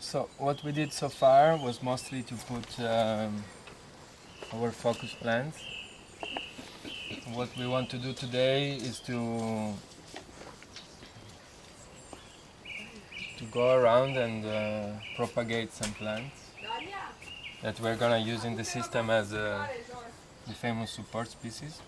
So what we did so far was mostly to put our focus plants. What we want to do today is to go around and propagate some plants that we're gonna use in the system as the famous support species.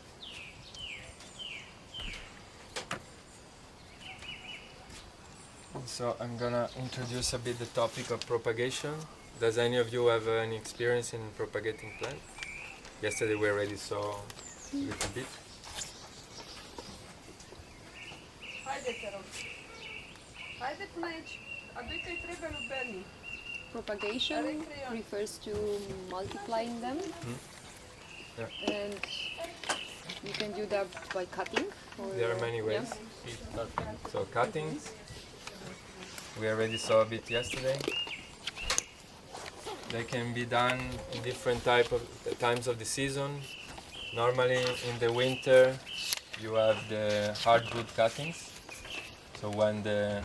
So I'm gonna introduce a bit the topic of propagation. Does any of you have any experience in propagating plants? Yesterday we already saw a little bit. Propagation refers to multiplying them, Yeah. and you can do that by cutting. There are many ways. So cuttings, we already saw a bit yesterday. They can be done in different times of the season. Normally in the winter you have the hardwood cuttings, so when the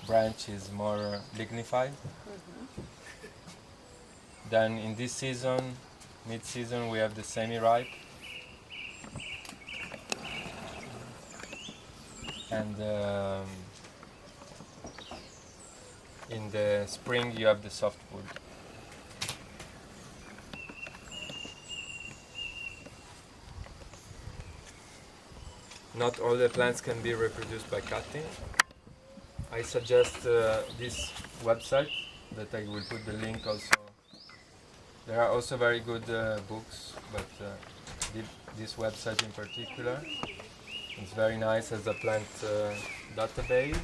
branch is more lignified. Then in this season, mid-season, we have the semi-ripe. And in the spring you have the softwood. Not all the plants can be reproduced by cutting. I suggest this website that I will put the link also. There are also very good books, but this website in particular, it's very nice as a plant database.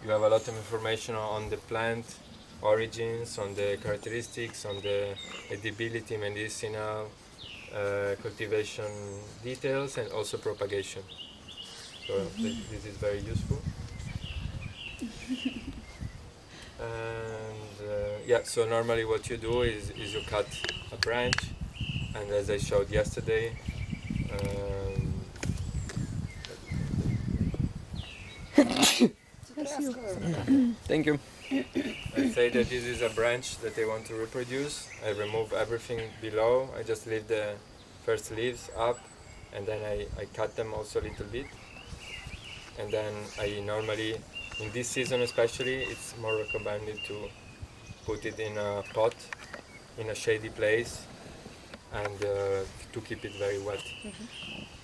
You have a lot of information on the plant origins, on the characteristics, on the edibility, medicinal, cultivation details, and also propagation. So this is very useful. And so normally what you do is you cut a branch, and as I showed yesterday, thank you. I say that this is a branch that I want to reproduce. I remove everything below. I just leave the first leaves up, and then I cut them also a little bit. And then I normally, in this season especially, it's more recommended to put it in a pot, in a shady place, and to keep it very wet.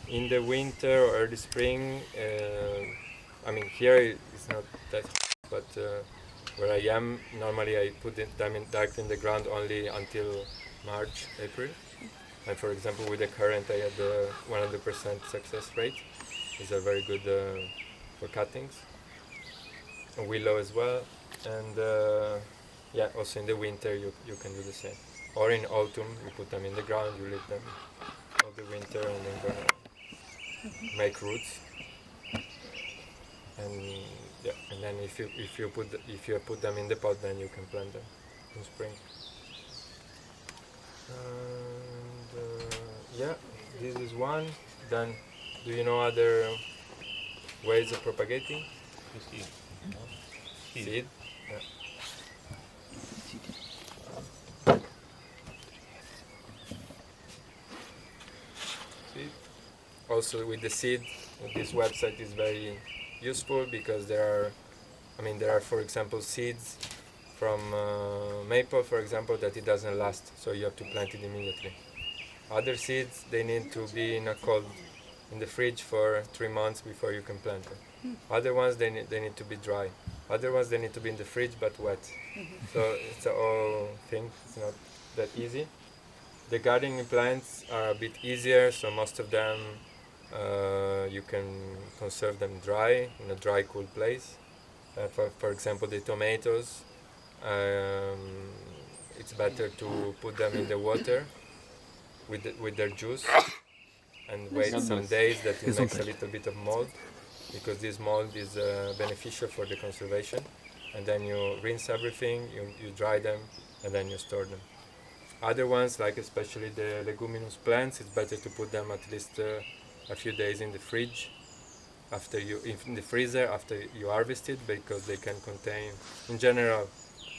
In the winter or early spring, I mean here it's not that hot, but where I am, normally I put them direct in the ground only until March, April. And for example, with the current, I had 100% success rate. These are very good for cuttings. And willow as well. And also in the winter you can do the same. Or in autumn, you put them in the ground, you leave them all the winter, and then gonna make roots. And then if you put them in the pot, then you can plant them in spring. And this is one. Then, do you know other ways of propagating? Seed. Yeah. Seed. Also, with the seed, this website is very useful because there are, for example, seeds from maple, for example, that it doesn't last, so you have to plant it immediately. Other seeds, they need to be in the fridge for 3 months before you can plant them. Other ones, they need to be dry. Other ones, they need to be in the fridge but wet. So it's a whole thing. It's not that easy. The gardening plants are a bit easier, so most of them you can conserve them dry, in a dry, cool place. For example, the tomatoes, it's better to put them in the water with their juice and wait some days that it makes a little bit of mold, because this mold is beneficial for the conservation. And then you rinse everything, you dry them, and then you store them. Other ones, like especially the leguminous plants, it's better to put them at least a few days in the fridge, in the freezer after you harvest it, because they can contain, in general,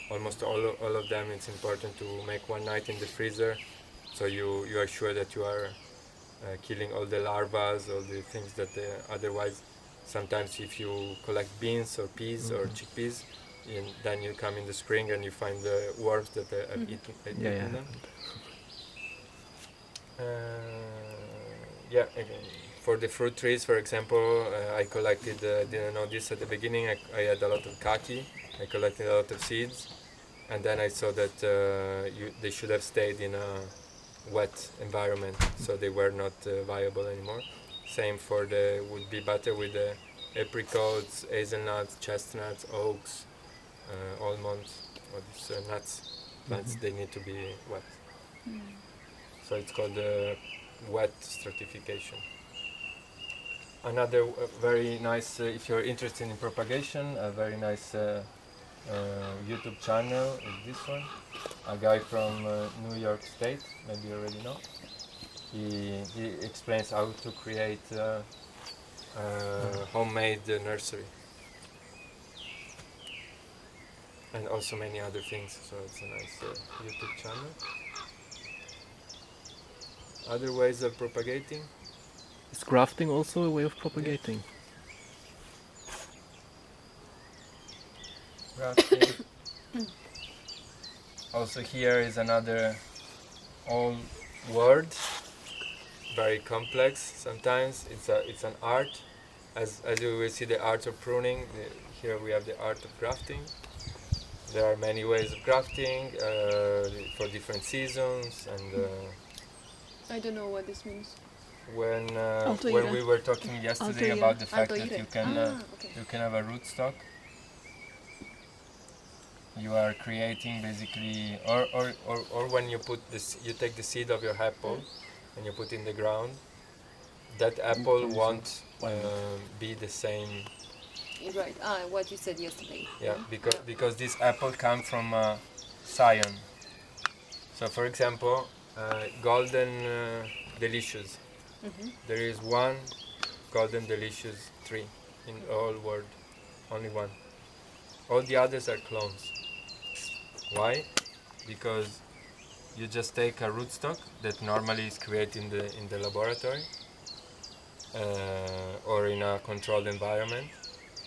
almost all of them, it's important to make one night in the freezer, so you are sure that you are killing all the larvae, all the things that otherwise, sometimes if you collect beans or peas or chickpeas, then you come in the spring and you find the worms that have eaten them. Again, for the fruit trees, for example, I collected, didn't know this at the beginning, I had a lot of kaki, I collected a lot of seeds, and then I saw that they should have stayed in a wet environment, so they were not viable anymore. Same for the would-be butter with the apricots, hazelnuts, chestnuts, oaks, almonds, all these nuts, plants, they need to be wet. So it's called wet stratification. Another very nice, if you're interested in propagation, a very nice YouTube channel is this one. A guy from New York State, maybe you already know. He explains how to create a homemade nursery. And also many other things, so it's a nice YouTube channel. Other ways of propagating? Is grafting also a way of propagating? Grafting. Also here is another old word, very complex sometimes. It's an art. As you will see, the art of pruning. Here we have the art of grafting. There are many ways of grafting for different seasons, and I don't know what this means. when we were talking yesterday about the fact that you can have a rootstock, you are creating basically, or when you put this, you take the seed of your apple and you put in the ground, that apple won't be the same. Right. What you said yesterday. Yeah, because this apple comes from scion. So for example, golden delicious. There is one golden delicious tree in the whole world, only one. All the others are clones. Why? Because you just take a rootstock that normally is created in the laboratory or in a controlled environment,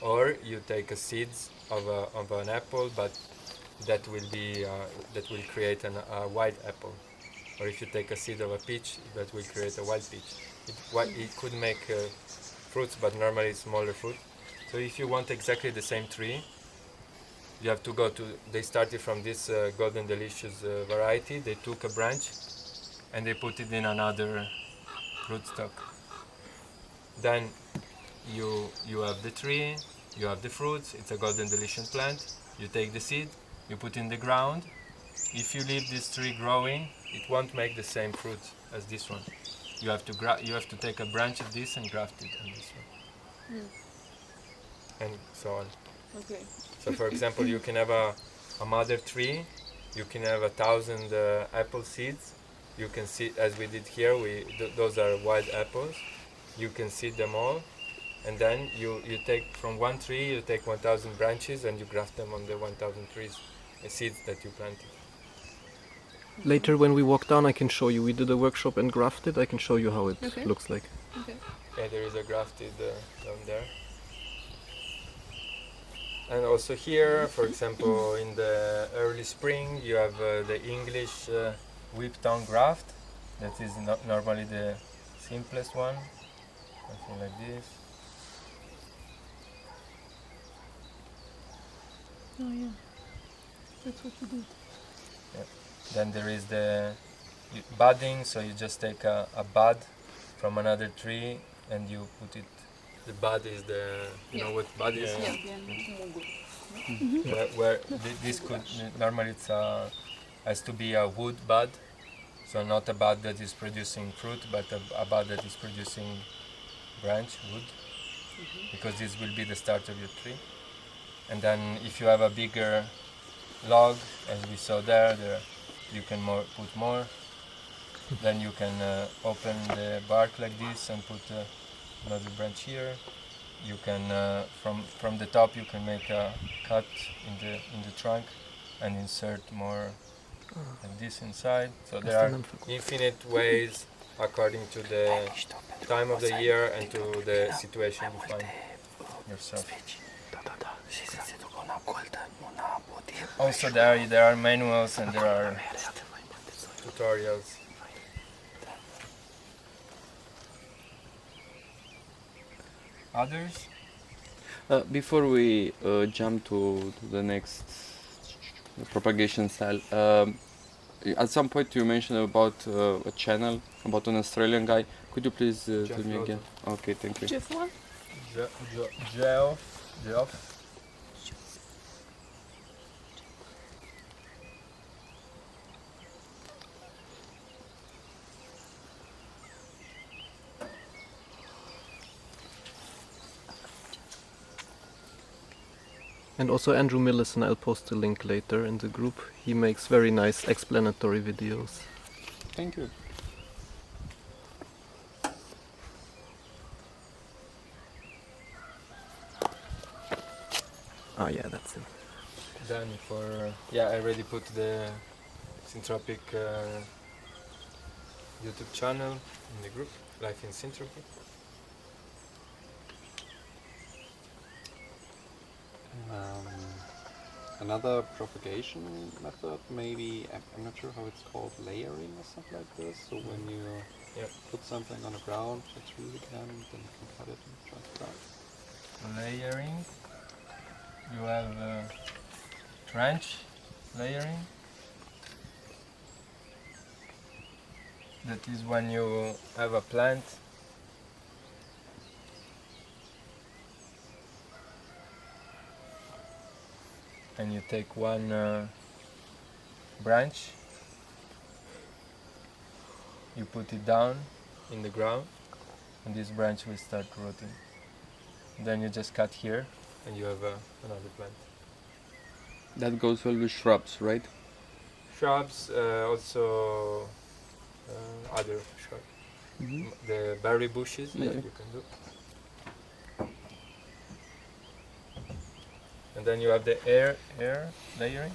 or you take a seeds of an apple, but that will create a white apple. Or if you take a seed of a peach, that will create a white peach. It could make fruits, but normally it's smaller fruit. So if you want exactly the same tree, you have to go to, they started from this golden delicious variety, they took a branch and they put it in another rootstock. Then you have the tree, you have the fruits, it's a golden delicious plant, you take the seed, you put in the ground. If you leave this tree growing, it won't make the same fruit as this one. You have to take a branch of this and graft it on this one. And so on. Okay. So for example, you can have a mother tree, you can have 1,000 apple seeds. You can see, as we did here, those are wild apples. You can seed them all, and then you take from one tree, you take 1,000 branches and you graft them on the 1,000 trees, seeds that you planted. Later when we walk down I can show you. We did a workshop and grafted. I can show you how it looks like. Okay. Yeah, there is a grafted down there. And also here, for example, in the early spring, you have the English whip-down graft. That is normally the simplest one. Something like this. Oh yeah, that's what you did. Yeah. Then there is the budding, so you just take a bud from another tree and you put it. The bud is the, you know what bud is? Yeah. Where this could, normally it's has to be a wood bud, so not a bud that is producing fruit, but a bud that is producing branch, wood, because this will be the start of your tree. And then if you have a bigger log, as we saw there you can put more. Then you can open the bark like this and put another branch here. You can from the top you can make a cut in the trunk and insert more like this inside. So there are infinite ways according to the time of the year and to the situation you find yourself. Also there are manuals and there are tutorials. Others? Before we jump to the next propagation style, at some point you mentioned about a channel, about an Australian guy. Could you please tell me again? Okay, thank you. Jeff what? Geoff. And also Andrew Millison, I'll post a link later in the group. He makes very nice explanatory videos. Thank you. Ah, yeah, that's it. Done for I already put the Syntropic YouTube channel in the group, Life in Syntropic. Another propagation method, maybe, I'm not sure how it's called, layering or something like this. So when you put something on the ground, extrude it again, then you can cut it and transplant. Layering. You have trench layering. That is when you have a plant and you take one branch, you put it down in the ground, and this branch will start rooting. Then you just cut here, and you have another plant. That goes well with shrubs, right? Shrubs, also other shrubs. Mm-hmm. The berry bushes, Yeah. you can do. And then you have the air layering.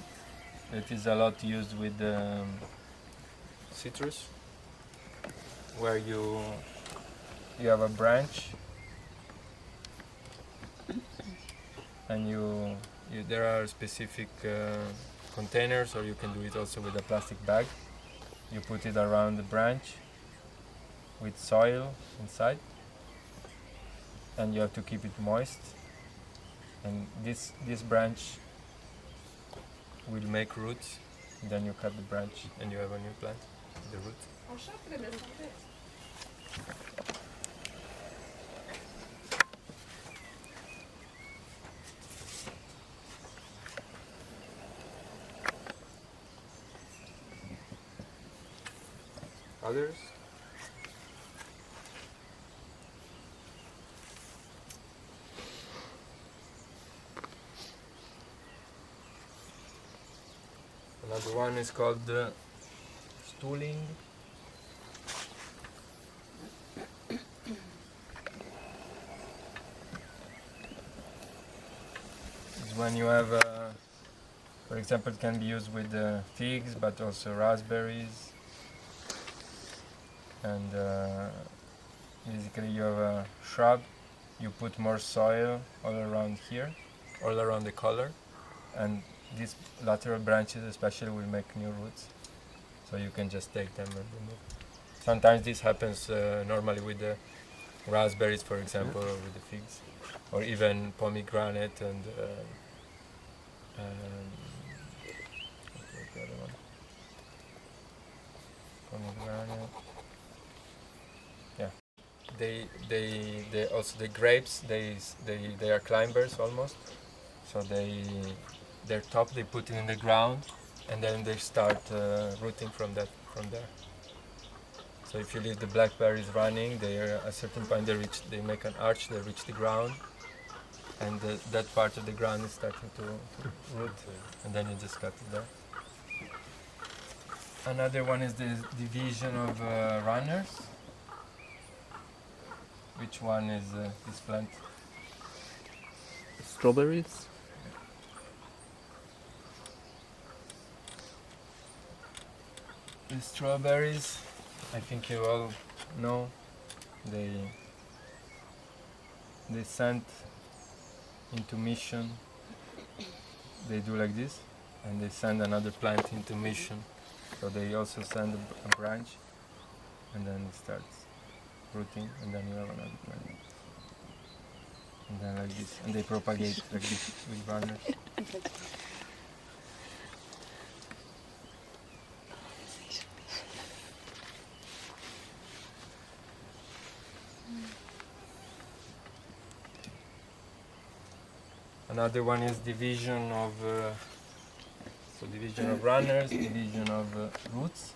It is a lot used with citrus, where you have a branch, and there are specific containers, or you can do it also with a plastic bag. You put it around the branch with soil inside, and you have to keep it moist. And this branch will make roots. Then you cut the branch, and you have a new plant, the root. Others? Another one is called stooling. It's when you have, for example, it can be used with figs, but also raspberries. And basically you have a shrub, you put more soil all around here, all around the collar, and these lateral branches especially will make new roots, so you can just take them and remove. Sometimes this happens normally with the raspberries, for example, or with the figs, or even pomegranate and what's the other one? Pomegranate. Yeah. They also, the grapes, they are climbers almost, so their top they put it in the ground, and then they start rooting from there. So if you leave the blackberries running, they are, at a certain point they make an arch, they reach the ground, and that part of the ground is starting to root, and then you just cut it there. Another one is the division of runners. Which one is this plant? Strawberries? the strawberries, I think you all know, they send into mission. They do like this, and they send another plant into mission. So they also send a branch, and then it starts rooting, and then you have another plant. And then like this, and they propagate like this with runners. Another one is division of division of runners, division of roots,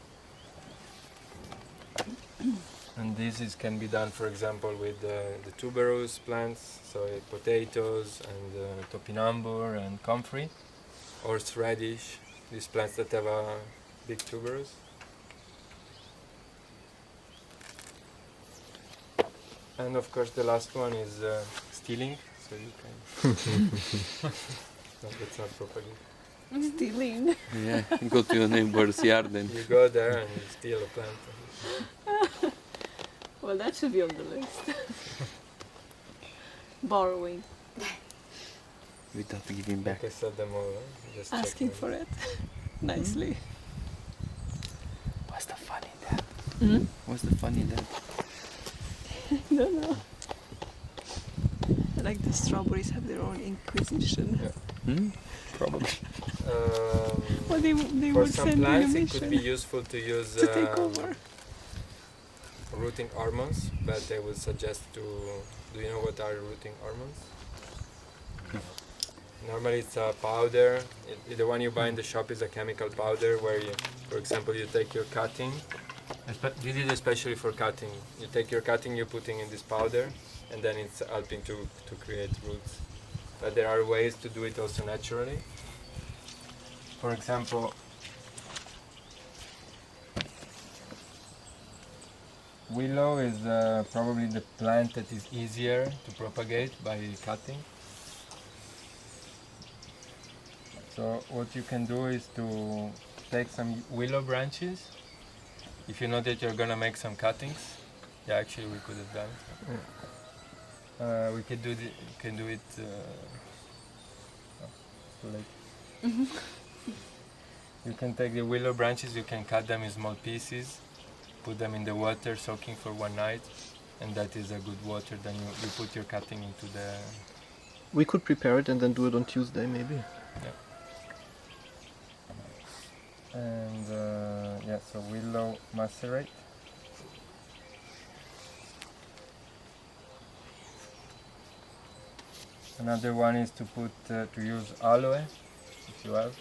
and this can be done, for example, with the tuberous plants, so potatoes and topinambur and comfrey, horseradish, these plants that have a big tuberous. And of course, the last one is stealing. So you can. No, that's not propagating. Stealing. Yeah, go to your neighbor's yard and You go there and you steal a plant. Well, that should be on the list. Borrowing. without giving back. Like I said them all, huh? Just Asking check for it. Nicely. What's the fun in that? Mm? What's the fun in that? I don't know. Like the strawberries have their own inquisition. Yeah. Hmm? Probably. Well, they For would some send in a plants, it mission could be useful to use to take over. rooting hormones, but I would suggest to. Do you know what are rooting hormones? Normally, it's a powder. The one you buy in the shop is a chemical powder where, you, for example, you take your cutting. This is especially for cutting. You take your cutting, you're putting in this powder, and then it's helping to create roots. But there are ways to do it also naturally. For example, willow is probably the plant that is easier to propagate by cutting. So what you can do is to take some willow branches. If you know that you're gonna make some cuttings, yeah, actually we could have done it. We could do it. Too late. You can take the willow branches. You can cut them in small pieces, put them in the water, soaking for one night, and that is a good water. Then you put your cutting into the. We could prepare it and then do it on Tuesday, maybe. Yeah. And yeah, so willow macerate. Another one is to put to use aloe, if you have.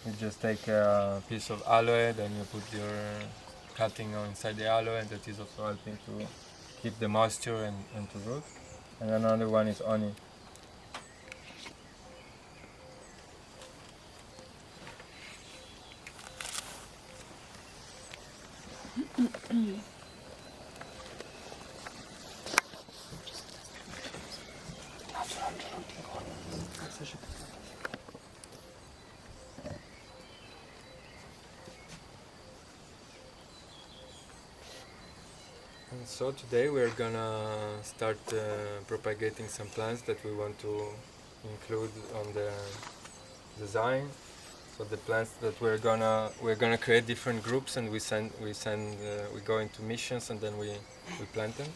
You just take a piece of aloe, then you put your cutting inside the aloe, and that is also helping to keep the moisture and to root. And another one is honey. And so today we're gonna start propagating some plants that we want to include on the design. So the plants that we're gonna create different groups, and we go into missions, and then we plant them.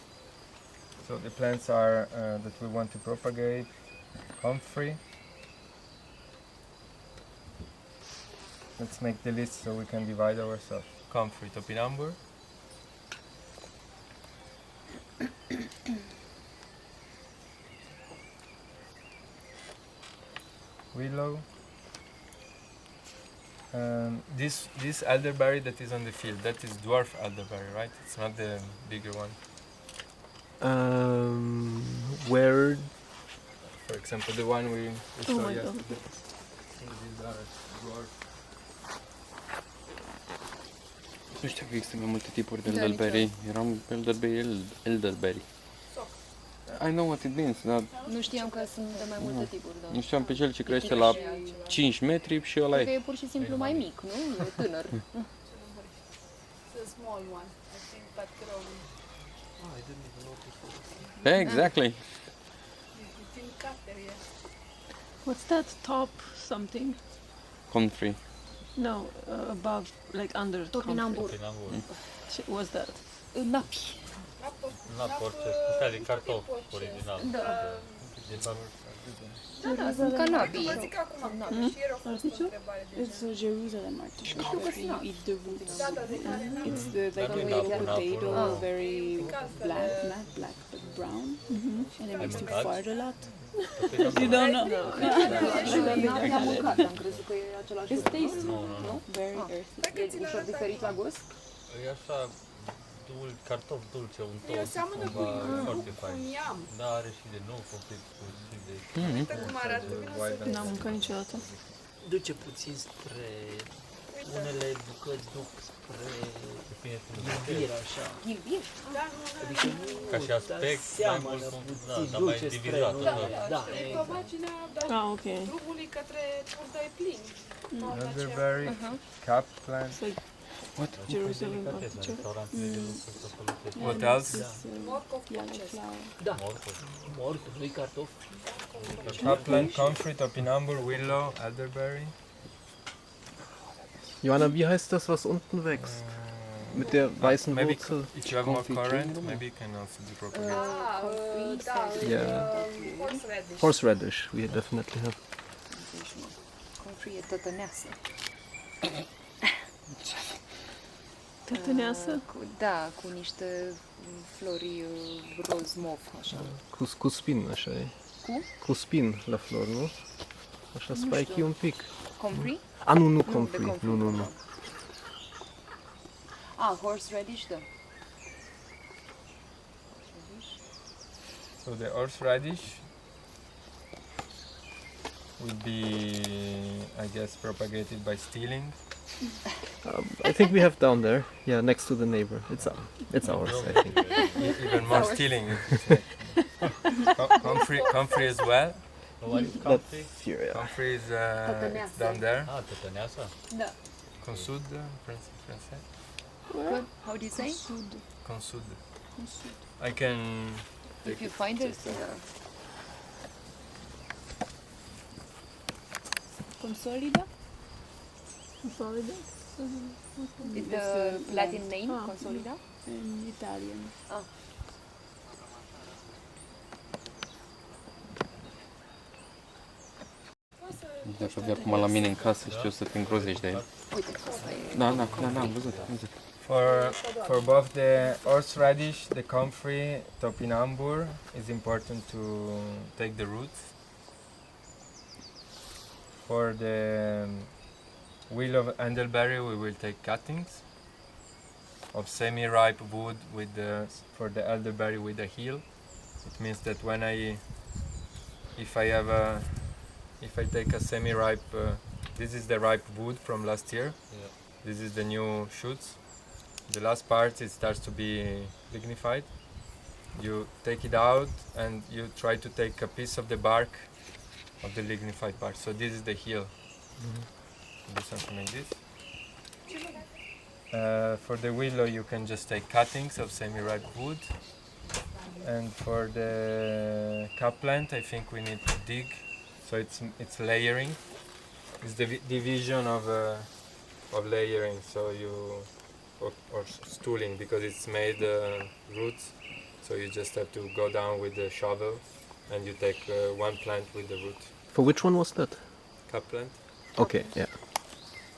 So the plants are that we want to propagate: comfrey. Let's make the list so we can divide ourselves. Comfrey, topinambur. Willow. This elderberry that is on the field, that is dwarf elderberry, right? It's not the bigger one. Where? For example, the one we saw my God. yesterday. These are dwarf. Nu știu că există mai multe tipuri de Da, elderberry. Eram elderberry. I know what it means, dar Nu știam că sunt de mai multe tipuri, da. nu știam pe cel ce crește la 5 metri și ăla Cred că e. e pur și simplu mai mic, nu? E tânăr. It's a small one, I think, but grown. Oh, I didn't even notice that. Exactly. It's in cutter, yeah. What's that top something? Comfrey. No, above, like under. Topinambur. What's that? Napi. Not orice, ăsta de cartof original. Da. Din Da, sunt ca nabii. Zic acum, și ieri a fost o întrebare de It's a Jerusalem artichoke. Știu că sunt nabi. Eat the roots. Da, da, de care n-am. It's the like Dar nu-i a napă, potato, napă. very black, not black but brown, and it makes you mâncat? fart a lot. You don't know? Nabi am mâncat, am crezut că e același It's lucru. tasty. Nu? Very Ah. earthy. E ușor diferit la gust? E așa, cartof dulce, un tot. Eu seamănă cu foarte fain. iam. Da, are și de nou, confit cu și de... Uite cum arată, vino să vezi. N-am mâncat niciodată. Duce puțin spre... Unele bucăți duc spre iubire, așa. Ghilbir? Da, nu, nu, Adică nu, Ca și aspect, mai seamănă mult puțin, dar mai duce spre, divizat, nu? da. Da, e pe marginea Ah, ok. drumului către Turda e plin. Elderberry, cap plant. It's like What? Jerusalem Delicatesă, artichoke. restaurantele de lucru să folosesc. What else? Morcov Yellow purchase. flower. Da, Morcov. mort, nu-i cartof. Cap plant, comfrey, topinambur, willow, elderberry. Johanna, wie heißt das, was unten wächst? Mit der weißen Maybe Wurzel? if you have more Confit current, kingdom? maybe you can also do propagate. Da, Yeah. horseradish. Horseradish, we definitely have. Confrie tătăneasă. Tătăneasă? Da, cu niște flori roz mov, așa. Cu spin, așa e. Cu? Cu spin la flor, nu? Așa spiky un pic. Confrie? Ah, nu, de comfrey. confrie, Nu. pardon. Ah, horseradish, da. So the horseradish would be, I guess, propagated by stealing. I think we have down there. Yeah, next to the neighbor. It's ours, I think. Even more stealing. Comfrey as well. What is comfy? Here, yeah. Comfrey is it's down there. Ah, tătăneasa? Da. Consud, français. Good. How do you say? Consud. I can. If you find it, Consolida? Consolida? it's the Latin name, Ah. Consolida. In Italian. Dacă vii acum la mine în casă, știu să te îngrozești de el. Uite, asta e. Da, am văzut. For both the horseradish, the comfrey, topinambur, it's important to take the roots. For the wheel of elderberry, we will take cuttings of semi-ripe wood with for the elderberry with the heel. It means that if I take a semi-ripe, this is the ripe wood from last year. Yeah. This is the new shoots. The last part, it starts to be lignified. You take it out and you try to take a piece of the bark of the lignified part. So this is the heel. Do something like this. For the willow, you can just take cuttings of semi-ripe wood. And for the cup plant, I think we need to dig. So it's layering. It's the division of layering. So or stooling, because it's made roots. So you just have to go down with the shovel, and you take one plant with the root. For which one was that? Cup plant. Okay, yeah.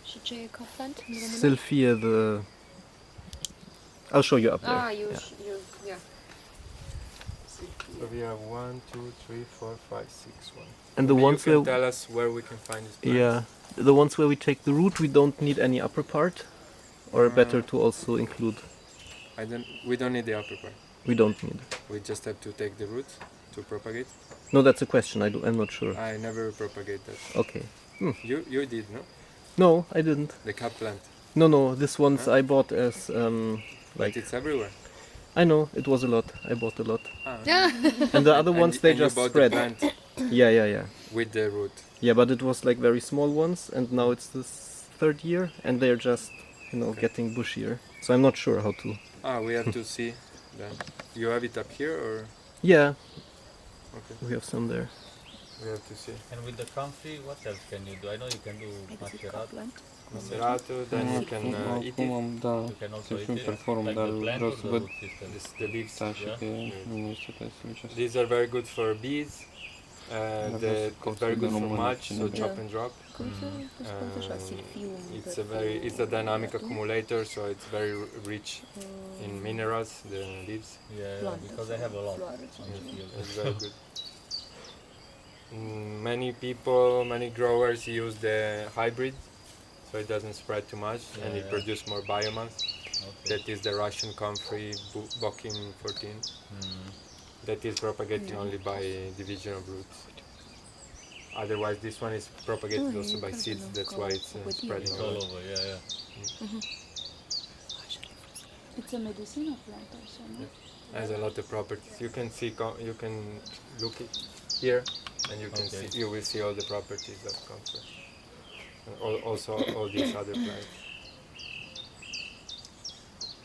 Și ce e cup plant în română? Sylphia, I'll show you up there. Ah, yeah. yeah. So we have 1, 2, 3, 4, 5, 6, 1. And the Maybe ones you can where tell us where we can find these plants. yeah, the ones where we take the root, we don't need any upper part, or better to also include. We don't need the upper part. We don't need. We just have to take the root to propagate. No, that's a question. I'm not sure. I never propagate that. Okay. You did, no? No, I didn't. The cup plant. No, this ones I bought as Like it's everywhere. I know, it was a lot. I bought a lot. Yeah. And the other And ones, they and you just bought spread. the plant Yeah. with the root. Yeah, but it was like very small ones, and now it's the third year, and they're just, getting bushier. So I'm not sure how to. We have to see then. You have it up here or? Yeah, Okay, we have some there. we have to see. And with the comfrey, what else can you do? I know you can do macerato. Macerato, then you can eat it. Da, You can also să eat fiu it. perform, Like dar the plant vreau or să the văd root system. This, the leaves. așa Yeah. că nu este pe să These are very good for bees. It's very good for mulch, so Yeah. chop and drop. It's a dynamic accumulator, so it's very rich in minerals. The leaves. Yeah, because I have a lot. It's very good. Many growers use the hybrid, so it doesn't spread too much and it produces more biomass. Okay. That is the Russian comfrey Bokim 14. That is propagating only by division of roots. Otherwise, this one is propagated also by seeds. That's why it's spreading It's all over, yeah. It's a medicinal plant also, no? Has a lot of properties. You can see, you can look it here, and you can see, you will see all the properties of comfrey. Also, all these other plants.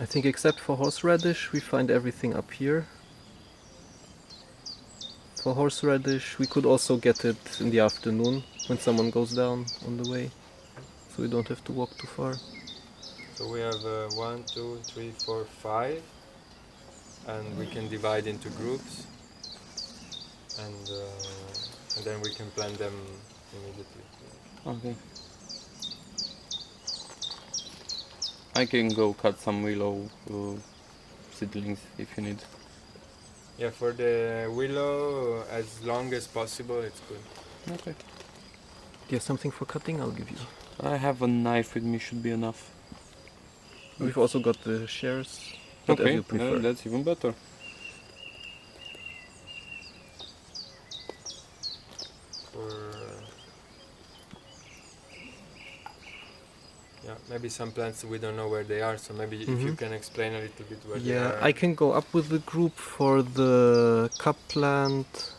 I think except for horseradish, we find everything up here. For horseradish, we could also get it in the afternoon when someone goes down on the way, so we don't have to walk too far. So we have 1, 2, 3, 4, 5, and we can divide into groups, and then we can plant them immediately. Okay. I can go cut some willow seedlings if you need. Yeah, for the willow, as long as possible, it's good. Okay. Do you have something for cutting? I'll give you. I have a knife with me, should be enough. We've also got the shears, but as Okay, you prefer. that's even better. Maybe some plants we don't know where they are, so maybe if you can explain a little bit where they are. Yeah, I can go up with the group for the cup plant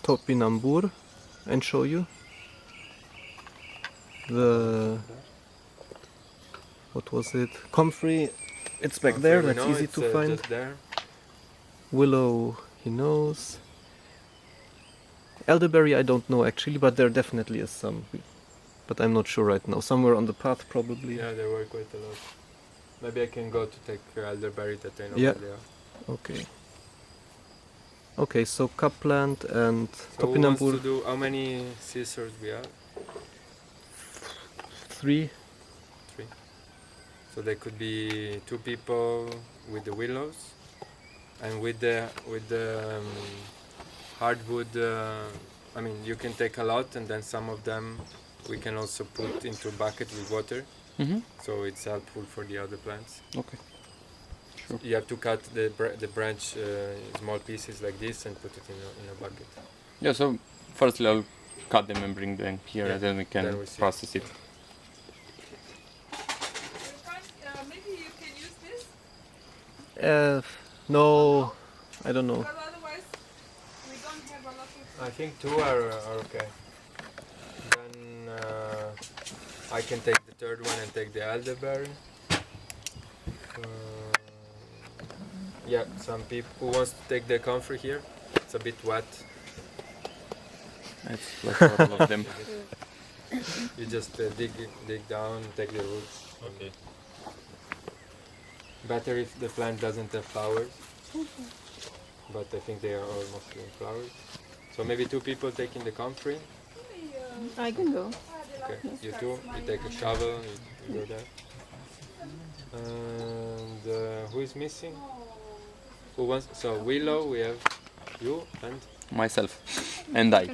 topinambur and show you. What was it? Comfrey, it's back there, that's easy to find. Just there. Willow, he knows. Elderberry I don't know actually, but there definitely is some. But I'm not sure right now. Somewhere on the path probably. Yeah, there were quite a lot. Maybe I can go to take elderberry that I know Yeah. where they are. Okay. Okay, so cup plant and So who wants topinambur. to do, how many scissors we have? 3. So there could be 2 people with the willows, and with the hardwood. I mean, you can take a lot, and then some of them we can also put into a bucket with water. So it's helpful for the other plants. Okay. Sure. You have to cut the branch small pieces like this and put it in a bucket. Yeah, so firstly I'll cut them and bring them here, Yeah, and then we can then we see. process it. Maybe you can use this, No, I don't know. because otherwise we don't have a lot of. I think 2 are okay. Then I can take the third one and take the elderberry. Yeah, some people who wants to take the comfrey here. It's a bit wet. It's like all of them. You just dig down, take the roots. Okay. Better if the plant doesn't have flowers, but I think they are all mostly in flowers. So maybe 2 people taking the comfrey. I can go. Okay, you 2, you take a shovel, you go there. And who is missing? Who wants? So willow, we have you and Myself. And I.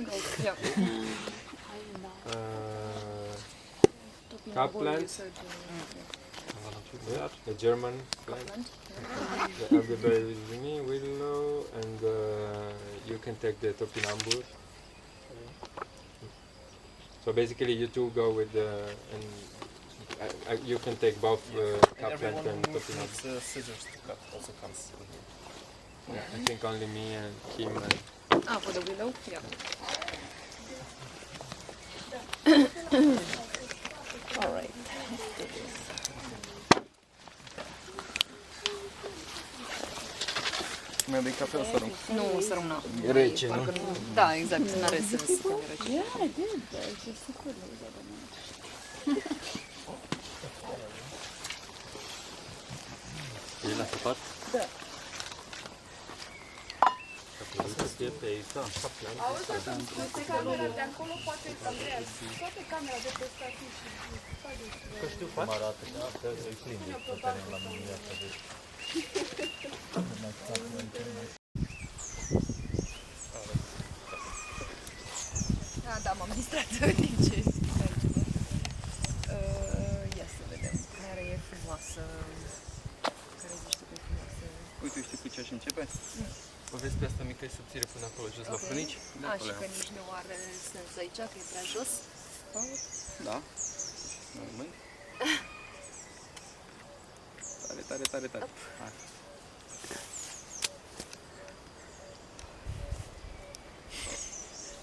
cup plants. Yeah, the German plant. The elderberry is with me, willow, and you can take the topinambur. So basically, you 2 go with the and You can take both cup plant and put in. Scissors to cut also comes with it. Yeah, I think only me and him and. Ah, for the willow? Yeah. All right. Mi-a de cafea să arunc. Nu, să rămână. E rece, nu? Da, exact, n-are sens să fie rece. Yeah, I did. It's just a cool E la săpat? Da. Auzi, toate camera de acolo poate Andreas, toate camera de pe stativ și Că știu cum arată, da? Că e plin de teren la mine asta de... Da, m-am distrat din ce ia să vedem. Care e frumoasă? Care zici tu că e frumoasă? Uite, știi cu ce aș începe? O vezi pe asta mică și subțire până acolo, jos la frânici? A, și că nici nu are sens aici, că e prea jos. Da. Un moment. Tare, tare, tare, tare. Hai.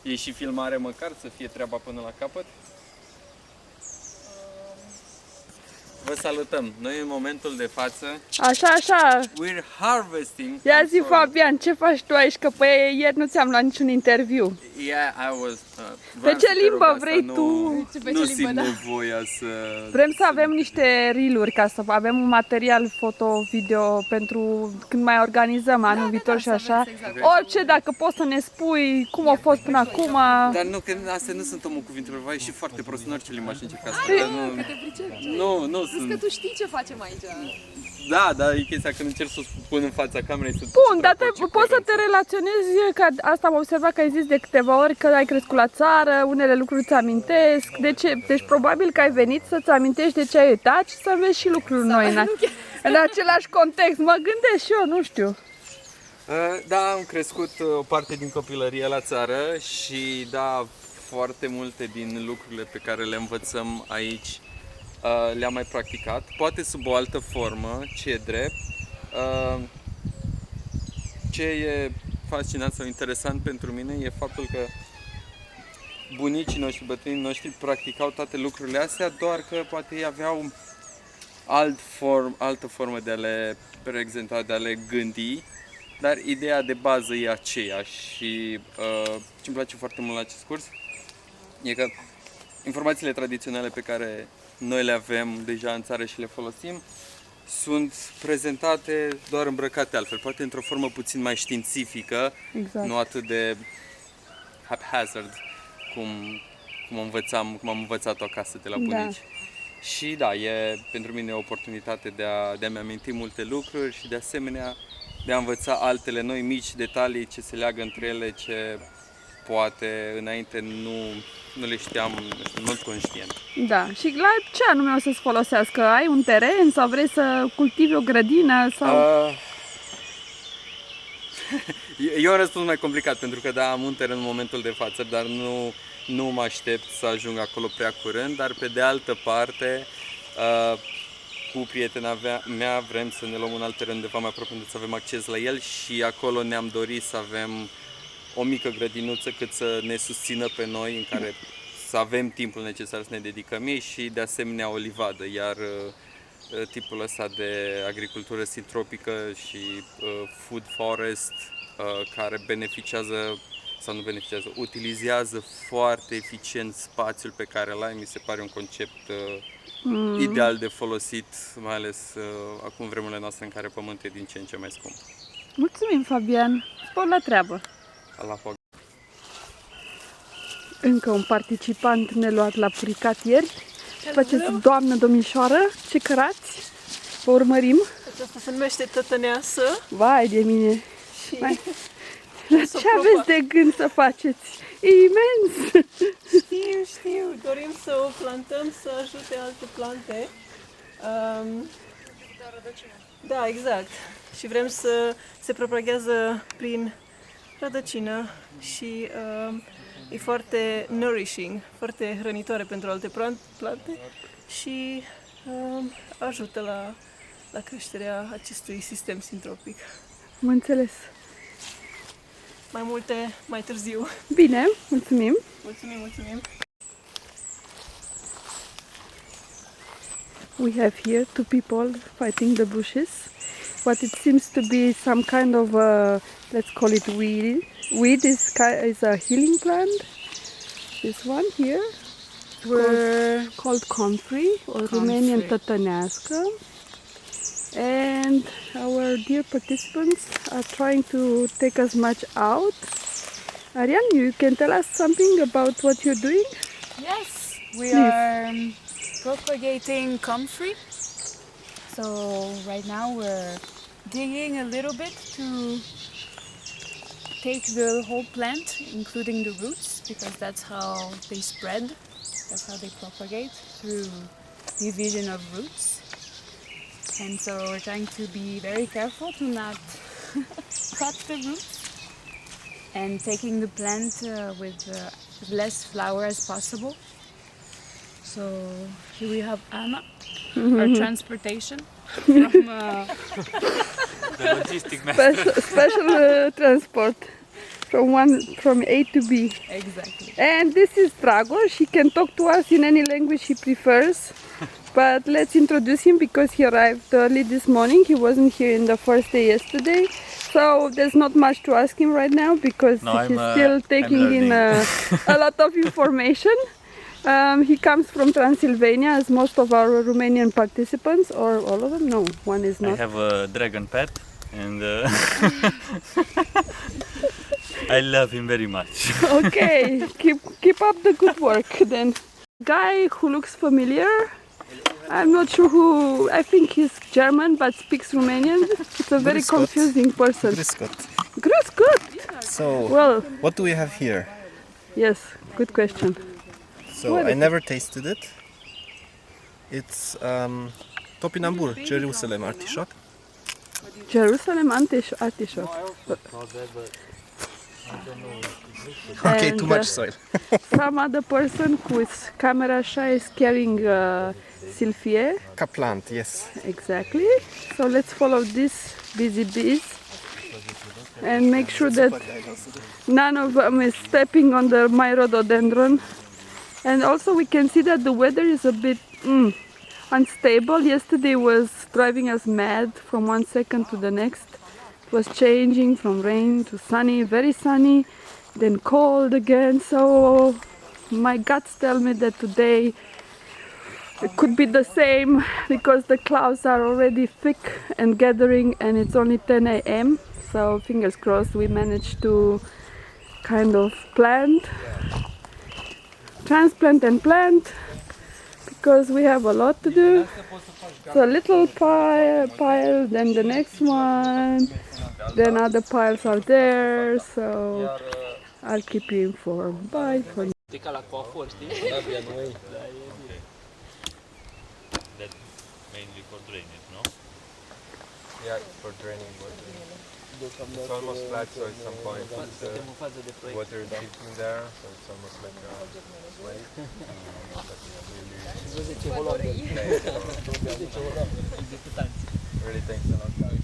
E și filmare măcar, să fie treaba până la capăt? Vă salutăm! Noi în momentul de față Așa, așa. we're harvesting. Ia zi, Fabian, ce faci tu aici? Că pe ieri nu ți-am luat niciun interviu. Yeah, I was. Pe ce limbă vrei tu? Nu simt nevoia să. Vrem să avem niște reel-uri ca să avem un material foto-video pentru când mai organizăm anul viitor și așa. Orice, dacă poți să ne spui cum a fost până acum. Dar nu, că astea nu sunt omul cuvintelor, vai, și foarte prost în orice limbă aș încerca să Că te pricepi. nu Crezi că tu știi ce facem aici? Da, dar e chestia când încerc să o spun în fața camerei să... Bun, dar poți să te relaționezi, că asta am observat că ai zis de câteva ori că ai crescut la țară, unele lucruri îți amintesc, deci probabil că ai venit să-ți amintești de ce ai uitat și să vezi și lucruri noi în același context. Mă gândesc și eu, nu știu. Da, am crescut o parte din copilărie la țară și da, foarte multe din lucrurile pe care le învățăm aici le-am mai practicat, poate sub o altă formă, ce e drept. Ce e fascinant sau interesant pentru mine e faptul că bunicii noștri, bătrânii noștri practicau toate lucrurile astea, doar că poate ei aveau altă formă de a le prezenta, de a le gândi, dar ideea de bază e aceeași și ce îmi place foarte mult la acest curs e că informațiile tradiționale pe care noi le avem deja în țară și le folosim sunt prezentate doar îmbrăcate altfel, poate într-o formă puțin mai științifică, Exact. nu atât de haphazard cum am învățat-o acasă de la bunici. Da. Și da, e pentru mine o oportunitate de a-mi aminti multe lucruri și de asemenea de a învăța altele noi, mici detalii ce se leagă între ele, ce poate înainte nu le știam, în mod conștient. Da, și la ce anume o să-ți folosească? Ai un teren sau vrei să cultivi o grădină? Sau... E un răspuns mai complicat, pentru că da, am un teren în momentul de față, dar nu mă aștept să ajung acolo prea curând, dar pe de altă parte, cu prietena mea vrem să ne luăm un alt teren undeva mai aproape unde să avem acces la el și acolo ne-am dorit să avem o mică grădinuță cât să ne susțină pe noi, în care să avem timpul necesar să ne dedicăm ei și de asemenea o livadă, iar tipul ăsta de agricultură sintropică și food forest care beneficiază sau nu beneficiază, utilizează foarte eficient spațiul pe care îl ai, mi se pare un concept ideal de folosit, mai ales acum vremurile noastre în care pământul e din ce în ce mai scump. Mulțumim, Fabian! Spor la treabă! Încă un participant neluat la puricat ieri. Faceți, doamnă, domnișoară, ce cărați? Vă urmărim. Asta se numește tătăneasă. Vai de mine! Și ce aveți de gând să faceți? E imens! Știu, dorim să o plantăm să ajute alte plante. Da, exact. Și vrem să se propagează prin rădăcină și e foarte nourishing, foarte hrănitoare pentru alte plante și Ajută la creșterea acestui sistem syntropic. Am înțeles. Mai multe mai târziu. Bine, mulțumim. Mulțumim. We have here two people fighting the bushes. What it seems to be some kind of a, let's call it weed. Weed is a healing plant. This one here, called comfrey or Romanian tătănească. And our dear participants are trying to take as much out. Ariane, you can tell us something about what you're doing? Yes, we are propagating comfrey. So right now we're digging a little bit to take the whole plant, including the roots, because that's how they spread, that's how they propagate, through division of roots. And so we're trying to be very careful to not cut the roots and taking the plant with as less flower as possible. So here we have Anna, our transportation from The logistic master. Special transport from A to B. Exactly. And this is SyntrAgua. She can talk to us in any language she prefers. But let's introduce him because he arrived early this morning. He wasn't here in the first day yesterday. So there's not much to ask him right now because he's still taking in a lot of information. He comes from Transylvania, as most of our Romanian participants, or all of them. No, one is not. I have a dragon pet and I love him very much. Okay, keep up the good work then. Guy who looks familiar. I'm not sure who. I think he's German but speaks Romanian. It's a very confusing person. Grüß Gott. So, Well, what do we have here? yes, good question. So, I never tasted it. It's topinambur, Jerusalem artichoke. Jerusalem artichoke. Okay, And, too much soil. Some other person who is camera shy is carrying Sylphie. Kaplant, yes. Exactly. So let's follow these busy bees and make sure that none of them is stepping on my rhododendron. And also we can see that the weather is a bit unstable. Yesterday was driving us mad from one second to the next. It was changing from rain to sunny, very sunny, then cold again. So my guts tell me that today it could be the same because the clouds are already thick and gathering and it's only 10 a.m. So fingers crossed we managed to kind of transplant and plant because we have a lot to do. So a little pile, then the next one, then other piles are there. So I'll keep you informed. Bye for now. That's mainly for drainage, no? Yeah, it's for draining water. It's almost flat, so at some point water is hitting there, so it's almost like a wave. Really thanks a lot, guys.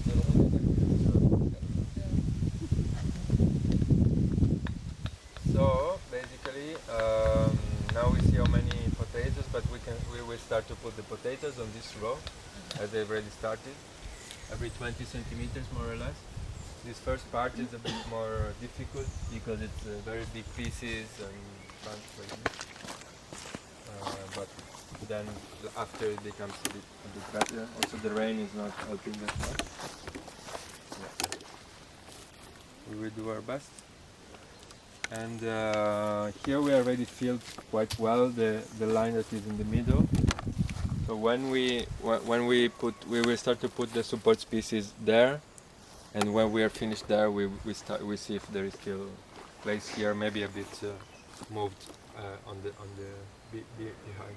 So basically, now we see how many potatoes, but we will start to put the potatoes on this row, as they've already started, every 20 centimeters more or less. This first part is a bit more difficult because it's very big pieces and transferring. But then after it becomes a bit better. Also the rain is not helping that much. Yeah. We will do our best. And here we already filled quite well the line that is in the middle. So when we will start to put the support species there. And when we are finished there, we see if there is still place here, maybe a bit moved on the behind.